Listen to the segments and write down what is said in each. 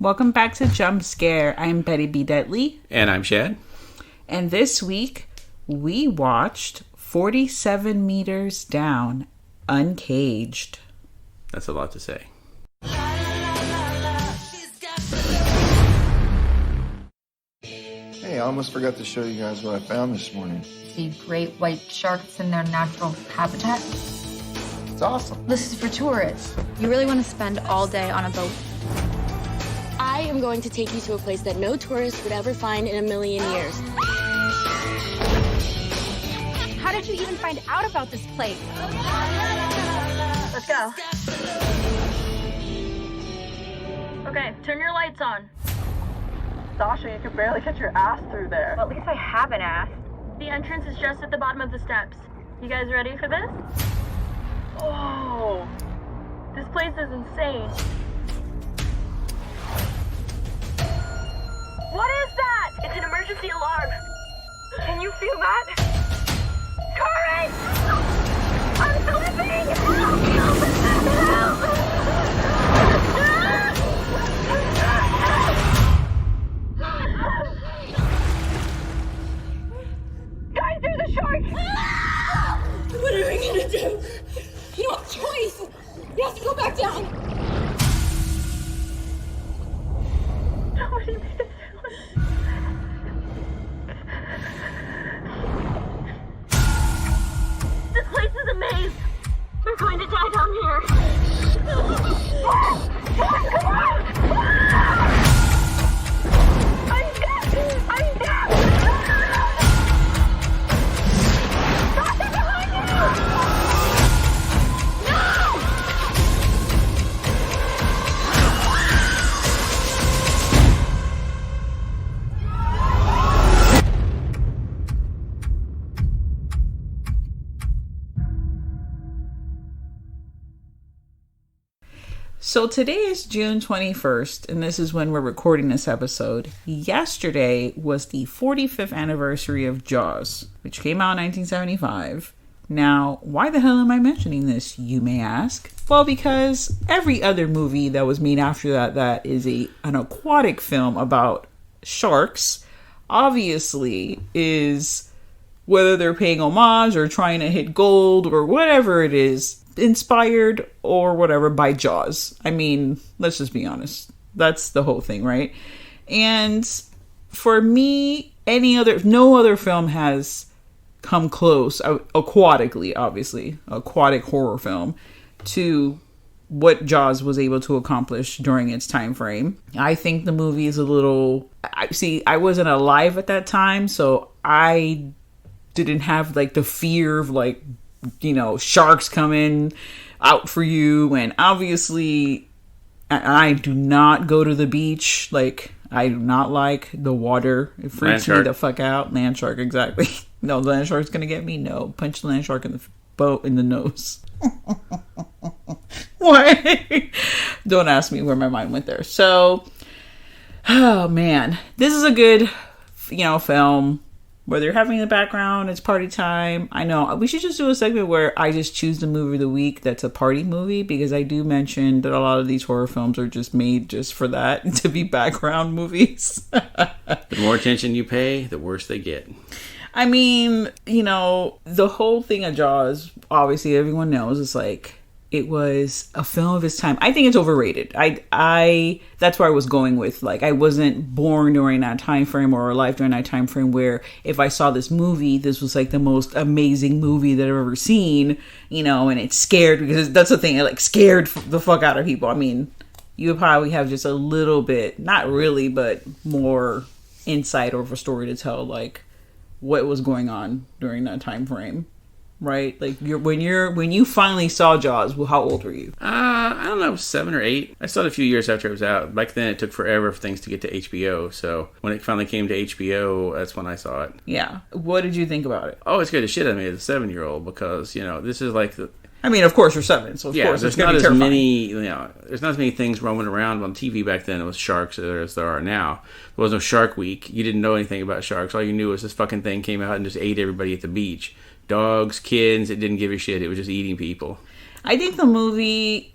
Welcome back to Jump Scare. I'm Betty B. Deadly. And I'm Shad. And this week, we watched 47 Meters Down, Uncaged. That's a lot to say. Hey, I almost forgot to show you guys what I found this morning. See great white sharks in their natural habitat. It's awesome. This is for tourists. You really want to spend all day on a boat? I am going to take you to a place that no tourist would ever find in a million years. How did you even find out about this place? Let's go. Okay, turn your lights on. Sasha, you can barely get your ass through there. Well, at least I have an ass. The entrance is just at the bottom of the steps. You guys ready for this? Oh, This place is insane. What is that? It's an emergency alarm. can you feel that? Courage! I'm slipping! Guys, there's a shark! What are we gonna do? You don't have a choice. You have to go back down. Nobody made it. This place is a maze. We're going to die down here. I'm dead! I'm dead! Sasha, behind you! So today is June 21st, and this is when we're recording this episode. Yesterday was the 45th anniversary of Jaws, which came out in 1975. Now, why the hell am I mentioning this, you may ask? Well, because every other movie that was made after that is an aquatic film about sharks, obviously is, whether they're paying homage or trying to hit gold or whatever it is, inspired or whatever by Jaws. I mean, let's just be honest. That's the whole thing, right? And for me, no other film has come close, aquatically, obviously, aquatic horror film, to what Jaws was able to accomplish during its time frame. I think the movie is a little... I wasn't alive at that time, so I didn't have, like, the fear of, like, you know, sharks coming out for you. And obviously, I do not go to the beach. Like, I do not like the water. It freaks me the fuck out. Land shark, exactly. No, the land shark's gonna get me. No, punch the land shark in the boat in the nose. Why? Don't ask me where my mind went there. So, oh man, this is a good, film. Whether you're having in the background, it's party time. I know we should just do a segment where I just choose the movie of the week that's a party movie, because I do mention that a lot of these horror films are just made just for that, to be background movies. The more attention you pay, the worse they get. I mean, the whole thing of Jaws, obviously everyone knows, is like, it was a film of its time. I think it's overrated. That's where I was going with, like, I wasn't born during that time frame or alive during that time frame where if I saw this movie, this was like the most amazing movie that I've ever seen, and it scared, because that's the thing, it like scared the fuck out of people. I mean, you would probably have just a little bit, not really, but more insight of a story to tell, like what was going on during that time frame. Right? Like, when you finally saw Jaws, well, how old were you? I don't know, 7 or 8. I saw it a few years after it was out. Back then, it took forever for things to get to HBO. So when it finally came to HBO, that's when I saw it. Yeah. What did you think about it? Oh, it scared the shit out of me as a 7-year-old, because, this is like the... I mean, of course, you're 7, so of course there's it's going to not be as terrifying. there's not as many things roaming around on TV back then with sharks as there are now. There was no Shark Week. You didn't know anything about sharks. All you knew was this fucking thing came out and just ate everybody at the beach. Dogs, kids, it didn't give a shit. It was just eating people. I think the movie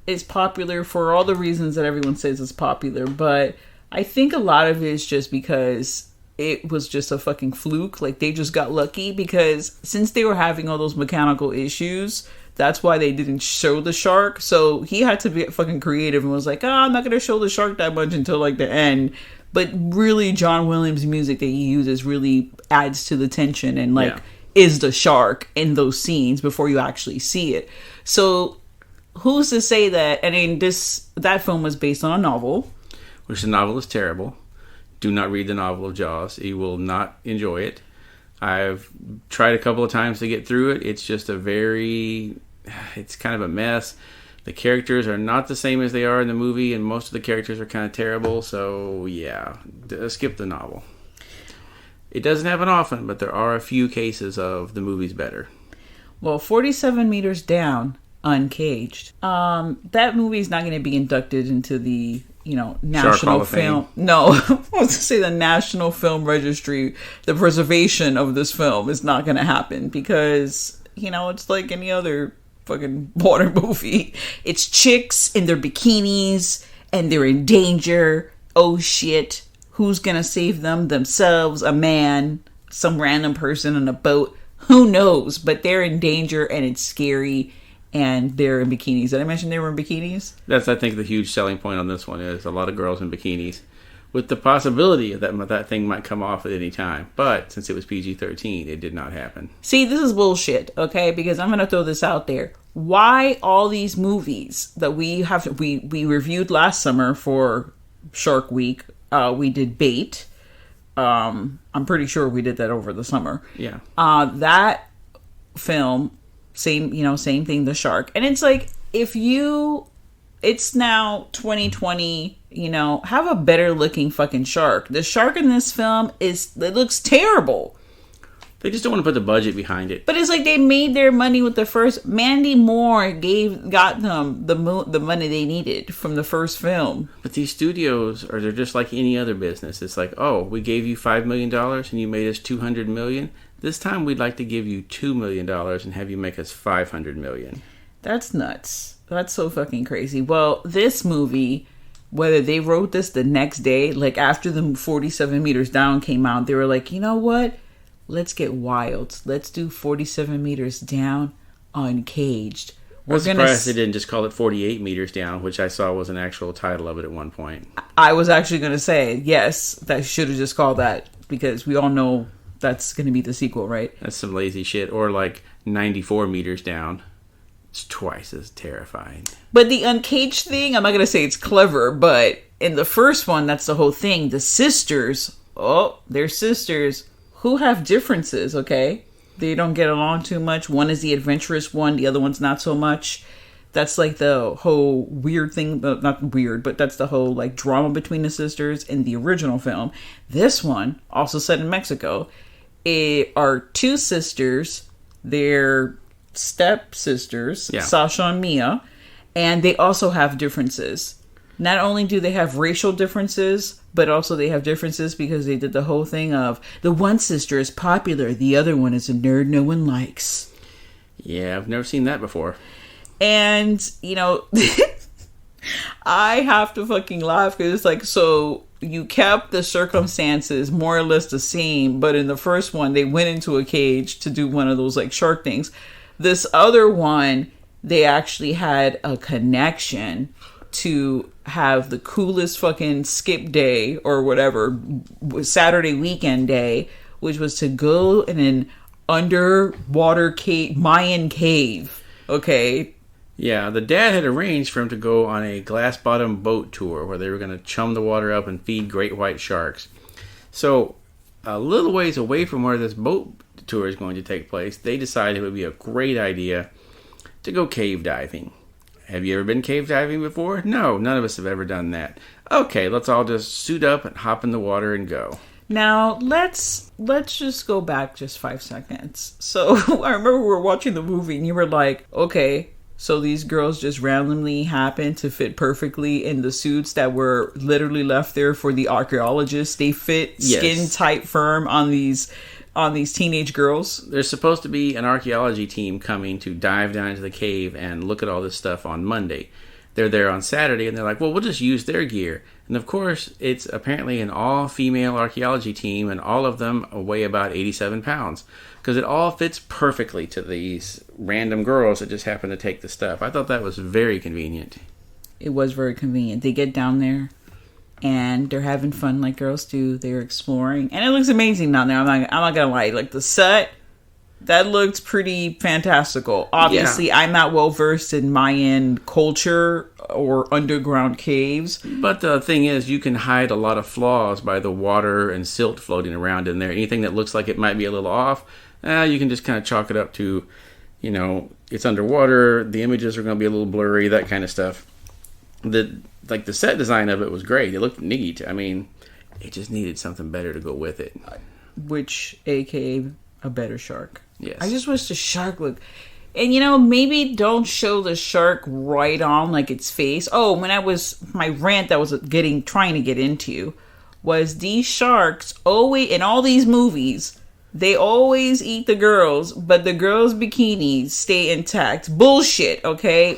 is popular for all the reasons that everyone says it's popular, but I think a lot of it is just because it was just a fucking fluke. Like, they just got lucky because since they were having all those mechanical issues, that's why they didn't show the shark. So he had to be fucking creative and was like, I'm not going to show the shark that much until like the end. But really, John Williams' music that he uses really adds to the tension and is the shark in those scenes before you actually see it. So who's to say that? I mean, that film was based on a novel. Which the novel is terrible. Do not read the novel of Jaws. You will not enjoy it. I've tried a couple of times to get through it. It's just it's kind of a mess. The characters are not the same as they are in the movie, and most of the characters are kind of terrible. So, yeah, skip the novel. It doesn't happen often, but there are a few cases of the movie's better. Well, 47 Meters Down, Uncaged. That movie is not going to be inducted into the National Film. No, I was going to say the National Film Registry. The preservation of this film is not going to happen because, it's like any other fucking water movie. It's chicks in their bikinis and they're in danger. Oh shit. Who's going to save them? Themselves, a man, some random person on a boat. Who knows? But they're in danger and it's scary. And they're in bikinis. Did I mention they were in bikinis? That's, I think, the huge selling point on this one is a lot of girls in bikinis. With the possibility that thing might come off at any time. But since it was PG-13, it did not happen. See, this is bullshit, okay? Because I'm going to throw this out there. Why all these movies that we reviewed last summer for Shark Week? We did Bait. I'm pretty sure we did that over the summer. Yeah. That film... Same thing, the shark. And it's like, it's now 2020, have a better looking fucking shark. The shark in this film it looks terrible. They just don't want to put the budget behind it. But it's like they made their money with the first, Mandy Moore got them the money they needed from the first film. But these studios they're just like any other business. It's like, oh, we gave you $5 million and you made us $200 million. This time we'd like to give you $2 million and have you make us $500 million. That's nuts. That's so fucking crazy. Well, this movie, whether they wrote this the next day, like after the 47 Meters Down came out, they were like, you know what? Let's get wild. Let's do 47 Meters Down, Uncaged. I'm surprised they didn't just call it 48 Meters Down, which I saw was an actual title of it at one point. I was actually going to say, yes, that should have just called that because we all know that's going to be the sequel, right? That's some lazy shit. Or like 94 Meters Down. It's twice as terrifying. But the Uncaged thing, I'm not going to say it's clever, but in the first one, that's the whole thing. The sisters, they're sisters who have differences, okay? They don't get along too much. One is the adventurous one. The other one's not so much. That's like the whole weird thing. Not weird, but that's the whole like drama between the sisters in the original film. This one, also set in Mexico, are two sisters. They're step-sisters, Sasha and Mia, and they also have differences. Not only do they have racial differences, but also they have differences because they did the whole thing of the one sister is popular, the other one is a nerd no one likes. Yeah, I've never seen that before. And, I have to fucking laugh because it's like, so you kept the circumstances more or less the same, but in the first one, they went into a cage to do one of those like shark things. This other one, they actually had a connection to have the coolest fucking skip day or whatever, Saturday weekend day, which was to go in an underwater cave, Mayan cave. Okay. Yeah, the dad had arranged for him to go on a glass-bottom boat tour where they were going to chum the water up and feed great white sharks. So, a little ways away from where this boat tour is going to take place, they decided it would be a great idea to go cave diving. Have you ever been cave diving before? No, none of us have ever done that. Okay, let's all just suit up and hop in the water and go. Now, let's just go back just 5 seconds. So, I remember we were watching the movie and you were like, okay, so these girls just randomly happened to fit perfectly in the suits that were literally left there for the archaeologists. They fit skin tight firm on these teenage girls. There's supposed to be an archaeology team coming to dive down into the cave and look at all this stuff on Monday. they're there on Saturday, and they're like, well, we'll just use their gear. And of course, it's apparently an all-female archaeology team, and all of them weigh about 87 pounds. Because it all fits perfectly to these random girls that just happen to take the stuff. I thought that was very convenient. It was very convenient. They get down there, and they're having fun like girls do. They're exploring, and it looks amazing down there. I'm not gonna lie. Like the set, that looks pretty fantastical. Obviously, yeah. I'm not well versed in Mayan culture or underground caves. But the thing is, you can hide a lot of flaws by the water and silt floating around in there. Anything that looks like it might be a little off, you can just kind of chalk it up to, it's underwater. The images are going to be a little blurry, that kind of stuff. The set design of it was great. It looked neat. I mean, it just needed something better to go with it. Which, aka a better shark. Yes. I just wish the shark looked... And, maybe don't show the shark right on, like, its face. Oh, my rant that I was trying to get into was these sharks always, in all these movies, they always eat the girls, but the girls' bikinis stay intact. Bullshit, okay?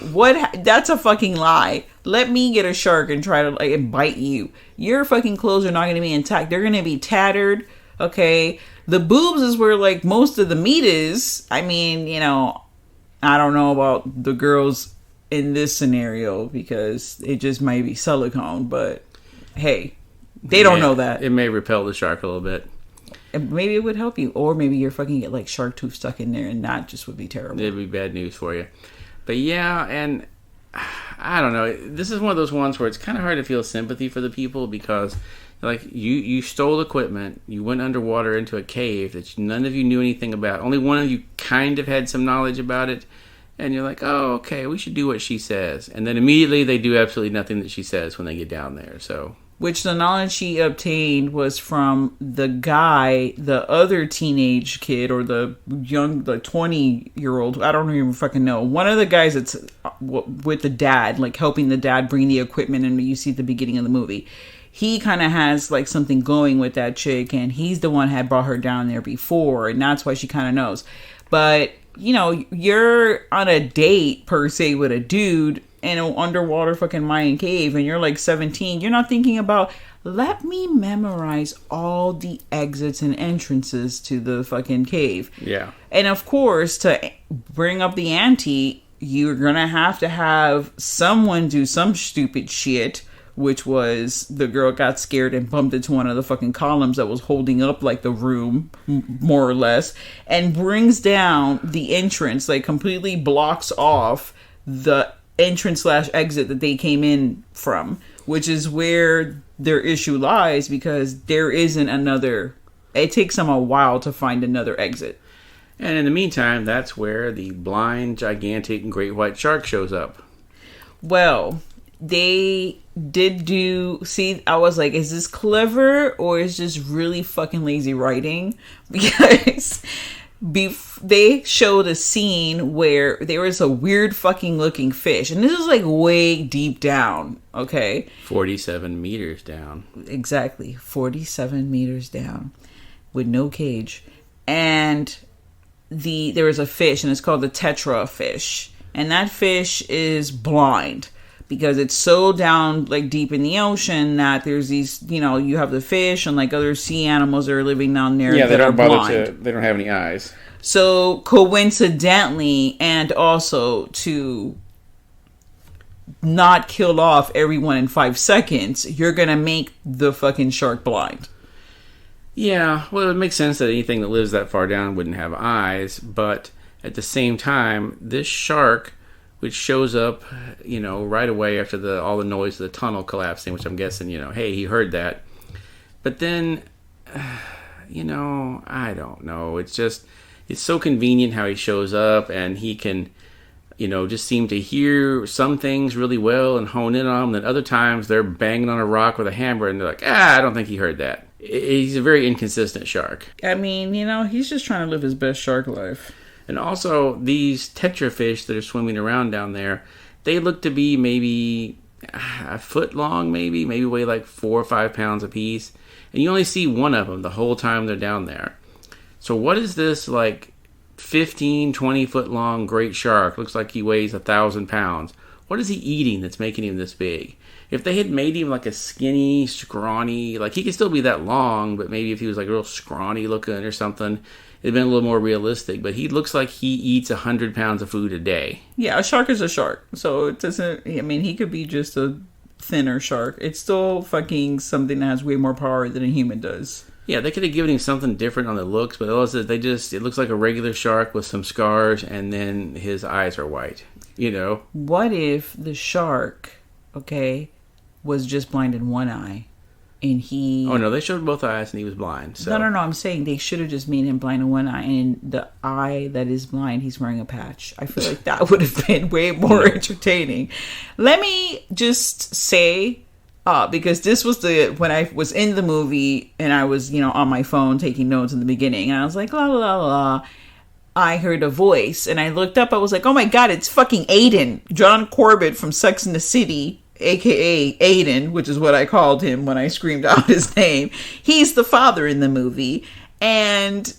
That's a fucking lie. Let me get a shark and try to, bite you. Your fucking clothes are not going to be intact. They're going to be tattered, okay? The boobs is where, most of the meat is. I mean, I don't know about the girls in this scenario because it just might be silicone, but hey, they don't know that. It may repel the shark a little bit. Maybe it would help you, or maybe you're fucking get shark tooth stuck in there, and that just would be terrible. It'd be bad news for you. But yeah, and I don't know. This is one of those ones where it's kind of hard to feel sympathy for the people because, you stole equipment, you went underwater into a cave that none of you knew anything about. Only one of you kind of had some knowledge about it, and you're like, oh, okay, we should do what she says. And then immediately they do absolutely nothing that she says when they get down there. So, which the knowledge she obtained was from the guy, the other teenage kid, or the 20-year-old, I don't even fucking know. One of the guys that's with the dad, helping the dad bring the equipment, and you see at the beginning of the movie. He kind of has something going with that chick, and he's the one had brought her down there before, and that's why she kind of knows. But, you're on a date per se with a dude in an underwater fucking Mayan cave, and you're 17. You're not thinking about, let me memorize all the exits and entrances to the fucking cave. Yeah. And of course, to bring up the ante, you're gonna have to have someone do some stupid shit, which was the girl got scared and bumped into one of the fucking columns that was holding up the room, more or less, and brings down the entrance, completely blocks off the entrance/exit that they came in from, which is where their issue lies, because there isn't another. It takes them a while to find another exit. And in the meantime, that's where the blind, gigantic, great white shark shows up. Well, they did I was like, is this clever or is this really fucking lazy writing? Because they showed a scene where there was a weird fucking looking fish, and this is way deep down, okay? 47 meters down. Exactly, 47 meters down with no cage. And there was a fish, and it's called the tetra fish, and that fish is blind. Because it's so down, deep in the ocean that there's these, you have the fish and, other sea animals that are living down there that are blind. They don't have any eyes. So, coincidentally, and also to not kill off everyone in 5 seconds, you're going to make the fucking shark blind. Yeah, well, it makes sense that anything that lives that far down wouldn't have eyes. But at the same time, this shark, which shows up, right away after all the noise of the tunnel collapsing, which I'm guessing, hey, he heard that. But then, I don't know. It's so convenient how he shows up, and he can, just seem to hear some things really well and hone in on them. Then other times they're banging on a rock with a hammer, and they're like, I don't think he heard that. He's a very inconsistent shark. I mean, he's just trying to live his best shark life. And also, these tetrafish that are swimming around down there, they look to be maybe a foot long, maybe weigh 4 or 5 pounds apiece. And you only see one of them the whole time they're down there. So what is this, 15, 20 foot long great shark? Looks like he weighs 1,000 pounds. What is he eating that's making him this big? If they had made him like a skinny, scrawny, like he could still be that long, but maybe if he was like real scrawny looking or something, it'd been a little more realistic. But he looks like he eats 100 pounds of food a day. Yeah, a shark is a shark. So it doesn't, I mean, he could be just a thinner shark. It's still fucking something that has way more power than a human does. Yeah, they could have given him something different on the looks, but it looks like a regular shark with some scars, and then his eyes are white, you know? What if the shark, okay, was just blind in one eye, and he... Oh, no, they showed both eyes, and he was blind, so... No, I'm saying they should have just made him blind in one eye, and the eye that is blind, he's wearing a patch. I feel like that would have been way more entertaining. Let me just say... because this was when I was in the movie and I was, on my phone taking notes in the beginning, and I was like, la la la la. I heard a voice and I looked up. I was like, oh my God, it's fucking Aiden, John Corbett from Sex and the City, aka Aiden, which is what I called him when I screamed out his name. He's the father in the movie, and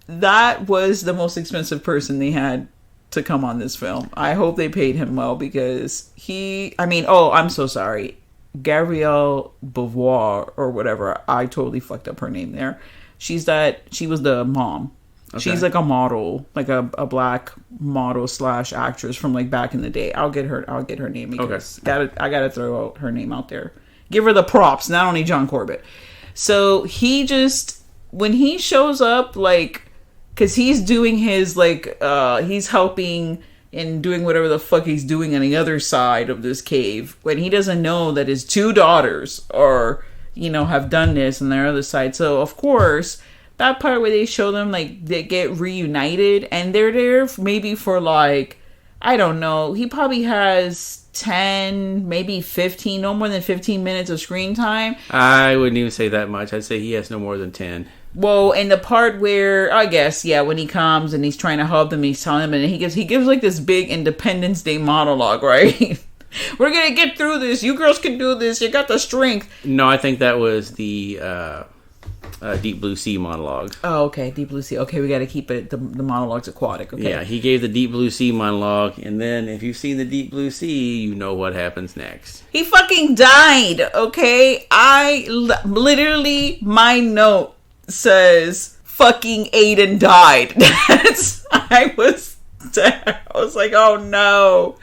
that was the most expensive person they had to come on this film. I hope they paid him well, because I'm so sorry, Gabrielle Beauvoir or whatever, I totally fucked up her name there. She was the mom. Okay. She's like a model, like a black model / actress from like back in the day. I'll get her name, because I gotta throw out her name out there. Give her the props, not only John Corbett. So when he shows up, like, because he's doing his, like, he's helping and doing whatever the fuck he's doing on the other side of this cave, when he doesn't know that his 2 daughters are, have done this on their other side. So, of course, that part where they show them, like, they get reunited, and they're there maybe for, like, I don't know, he probably has 10, maybe 15, no more than 15 minutes of screen time. I wouldn't even say that much. I'd say he has no more than 10. Well, in the part where, I guess, yeah, when he comes and he's trying to help them, he's telling them, and he gives like this big Independence Day monologue, right? We're gonna get through this. You girls can do this. You got the strength. No, I think that was the Deep Blue Sea monologue. Oh, okay, Deep Blue Sea. Okay, we got to keep it. The monologue's aquatic. Okay. Yeah, he gave the Deep Blue Sea monologue, and then if you've seen the Deep Blue Sea, you know what happens next. He fucking died. Okay, literally my note says fucking Aiden died. I was like, oh no,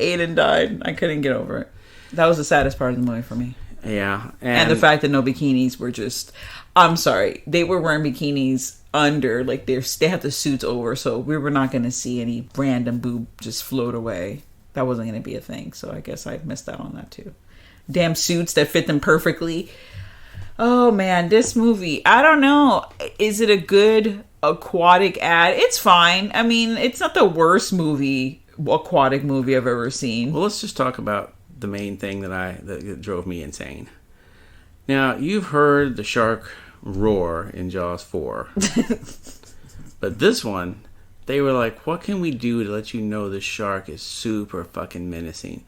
Aiden died. I couldn't get over it. That was the saddest part of the movie for me. Yeah, and the fact that no bikinis were just, I'm sorry, they were wearing bikinis under, like they had the suits over, so we were not going to see any random boob just float away. That wasn't going to be a thing, so I guess I missed out on that too. Damn suits that fit them perfectly. Oh man, this movie, I don't know. Is it a good aquatic ad? It's fine. I mean, it's not the worst aquatic movie I've ever seen. Well, let's just talk about the main thing that drove me insane. Now, you've heard the shark roar in Jaws 4. But this one, they were like, what can we do to let you know the shark is super fucking menacing?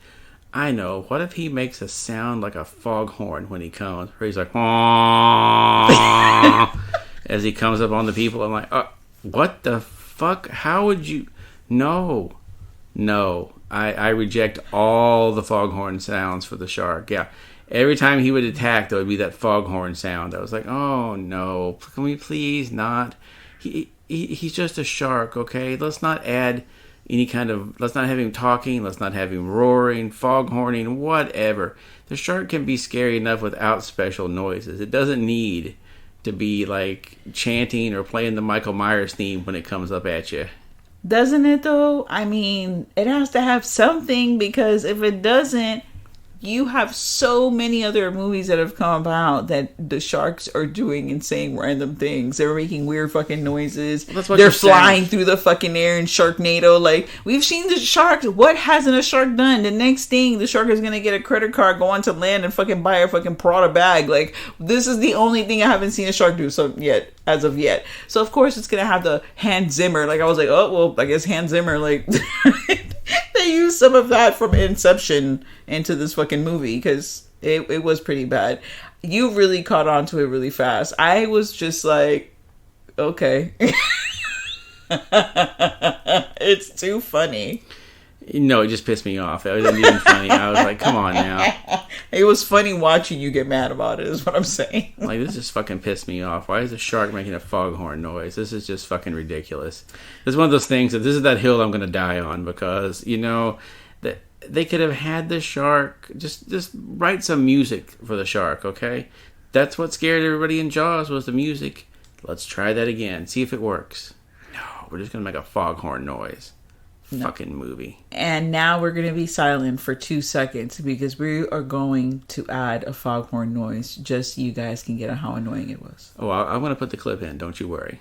I know. What if he makes a sound like a foghorn when he comes? Where he's like, as he comes up on the people. I'm like, what the fuck? How would you? No. I reject all the foghorn sounds for the shark. Yeah. Every time he would attack, there would be that foghorn sound. I was like, oh no. Can we please not? He's just a shark, okay? Let's not add let's not have him talking, let's not have him roaring, foghorning, whatever. The shark can be scary enough without special noises. It doesn't need to be like chanting or playing the Michael Myers theme when it comes up at you. Doesn't it though? I mean, it has to have something, because if it doesn't, you have so many other movies that have come about that the sharks are doing and saying random things. They're making weird fucking noises. Well, they're flying through the fucking air in Sharknado. Like, we've seen the sharks. What hasn't a shark done? The next thing, the shark is going to get a credit card, go onto land, and fucking buy a fucking Prada bag. Like, this is the only thing I haven't seen a shark do as of yet. So, of course, it's going to have the Hans Zimmer. Like, I was like, oh, well, I guess Hans Zimmer, like... They used some of that from Inception into this fucking movie, because it was pretty bad. You really caught on to it really fast. I was just like, okay. It's too funny. No, it just pissed me off. It wasn't even funny. I was like, come on now. It was funny watching you get mad about it, is what I'm saying. Like, this just fucking pissed me off. Why is a shark making a foghorn noise? This is just fucking ridiculous. This is one of those things that this is that hill I'm going to die on because, you know, that they could have had the shark, just write some music for the shark, okay? That's what scared everybody in Jaws was the music. Let's try that again. See if it works. No, we're just going to make a foghorn noise. No. Fucking movie. And now we're going to be silent for 2 seconds because we are going to add a foghorn noise just so you guys can get how annoying it was. Oh, I'm going to put the clip in. Don't you worry.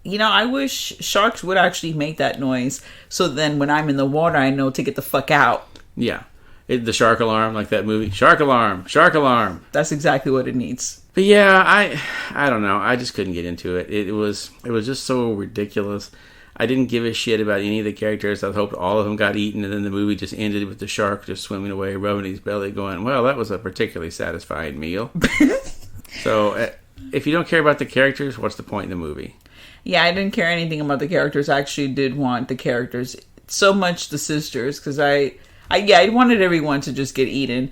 You know, I wish sharks would actually make that noise so then when I'm in the water, I know to get the fuck out. Yeah. The shark alarm, like that movie. Shark alarm. Shark alarm. That's exactly what it needs. But yeah, I don't know. I just couldn't get into it. It was just so ridiculous. I didn't give a shit about any of the characters. I hoped all of them got eaten, and then the movie just ended with the shark just swimming away, rubbing his belly, going, well, that was a particularly satisfying meal. So, if you don't care about the characters, what's the point in the movie? Yeah, I didn't care anything about the characters. I actually did want the characters, so much the sisters, because I wanted everyone to just get eaten.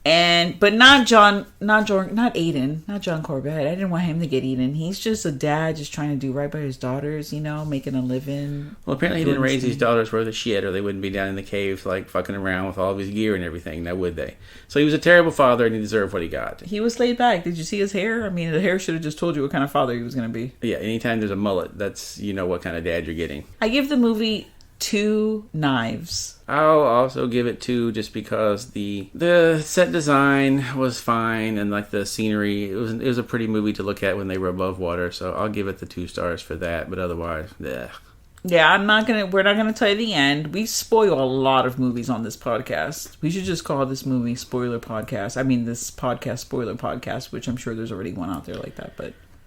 But not Aiden, not John Corbett. I didn't want him to get eaten. He's just a dad just trying to do right by his daughters, you know, making a living. Well, apparently he didn't raise his daughters worth of shit, or they wouldn't be down in the cave, like, fucking around with all of his gear and everything, now would they? So he was a terrible father, and he deserved what he got. He was laid back. Did you see his hair? I mean, the hair should have just told you what kind of father he was going to be. Yeah, anytime there's a mullet, that's, you know, what kind of dad you're getting. I give the movie 2 knives. I'll also give it 2 just because the set design was fine and like the scenery, it was a pretty movie to look at when they were above water, so I'll give it the 2 stars for that, but otherwise, yeah. Yeah, we're not gonna tell you the end. We spoil a lot of movies on this podcast. We should just call this movie Spoiler Podcast. I mean, this podcast Spoiler Podcast, which I'm sure there's already one out there like that,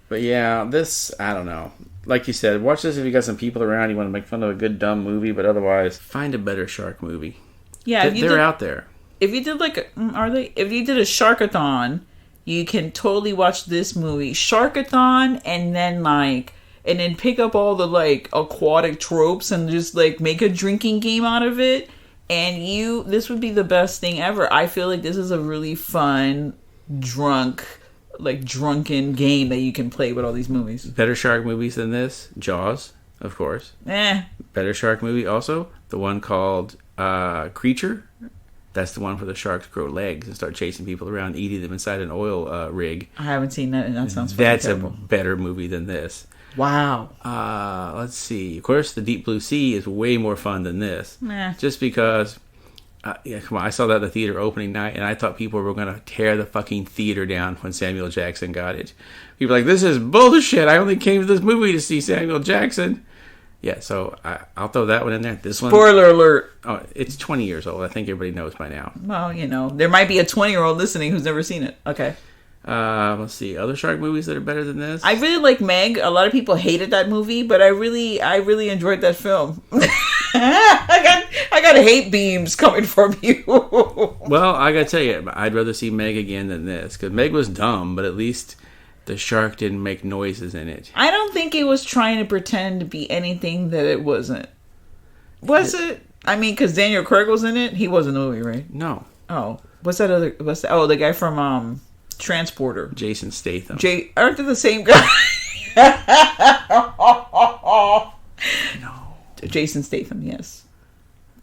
But yeah, this, I don't know. Like you said, watch this if you got some people around, you want to make fun of a good dumb movie, but otherwise, find a better shark movie. Yeah, they're out there. If you did if you did a Sharkathon, you can totally watch this movie. Sharkathon and then pick up all the like aquatic tropes and just like make a drinking game out of it. And this would be the best thing ever. I feel like this is a really fun, drunken game that you can play with all these movies. Better shark movies than this? Jaws, of course. Better shark movie also? The one called Creature. That's the one where the sharks grow legs and start chasing people around, eating them inside an oil rig. I haven't seen that, and that sounds terrible. A better movie than this. Wow. Let's see. Of course, The Deep Blue Sea is way more fun than this. Just because... come on, I saw that at the theater opening night, and I thought people were going to tear the fucking theater down when Samuel Jackson got it. People were like, this is bullshit. I only came to this movie to see Samuel Jackson. Yeah, so I'll throw that one in there. This one... Spoiler alert. Oh, it's 20 years old. I think everybody knows by now. Well, you know, there might be a 20-year-old listening who's never seen it. Okay. Let's see. Other shark movies that are better than this? I really like Meg. A lot of people hated that movie, but I really enjoyed that film. I got hate beams coming from you. Well, I gotta tell you, I'd rather see Meg again than this, because Meg was dumb, but at least the shark didn't make noises in it. I don't think it was trying to pretend to be anything that it wasn't. Was it? I mean, because Daniel Craig was in it. He was in the movie, right? No. Oh, the guy from Transporter. Jason Statham. Aren't they the same guy? No. Jason Statham, yes.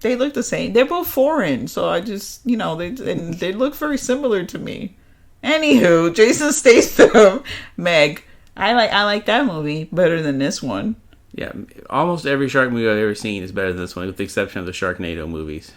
They look the same. They're both foreign, so I just, they look very similar to me. Anywho, Jason Statham, Meg. I like that movie better than this one. Yeah, almost every shark movie I've ever seen is better than this one, with the exception of the Sharknado movies.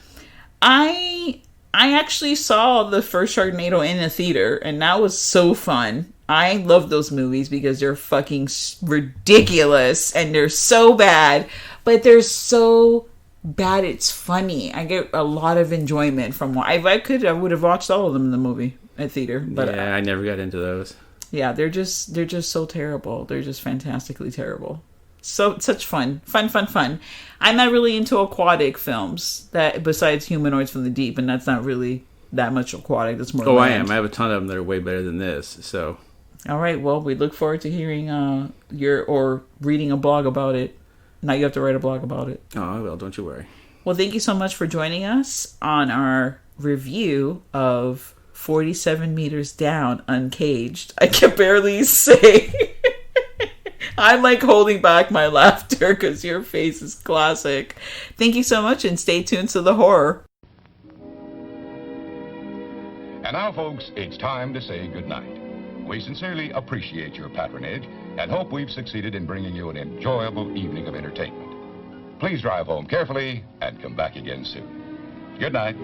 I actually saw the first Sharknado in a theater, and that was so fun. I love those movies because they're fucking ridiculous, and they're so bad, but they're so bad it's funny. I get a lot of enjoyment from one. If I could, I would have watched all of them in the movie at theater. But yeah, I never got into those. Yeah, they're just so terrible. They're just fantastically terrible. So such fun. I'm not really into aquatic films that besides Humanoids from the Deep, and that's not really that much aquatic. That's more. Oh, land. I am. I have a ton of them that are way better than this. So. All right. Well, we look forward to hearing or reading a blog about it. Now you have to write a blog about it. Oh, I will. Don't you worry. Well, thank you so much for joining us on our review of 47 Meters Down, Uncaged. I can barely say. I'm like holding back my laughter because your face is classic. Thank you so much, and stay tuned to the horror. And now, folks, it's time to say goodnight. We sincerely appreciate your patronage and hope we've succeeded in bringing you an enjoyable evening of entertainment. Please drive home carefully and come back again soon. Good night.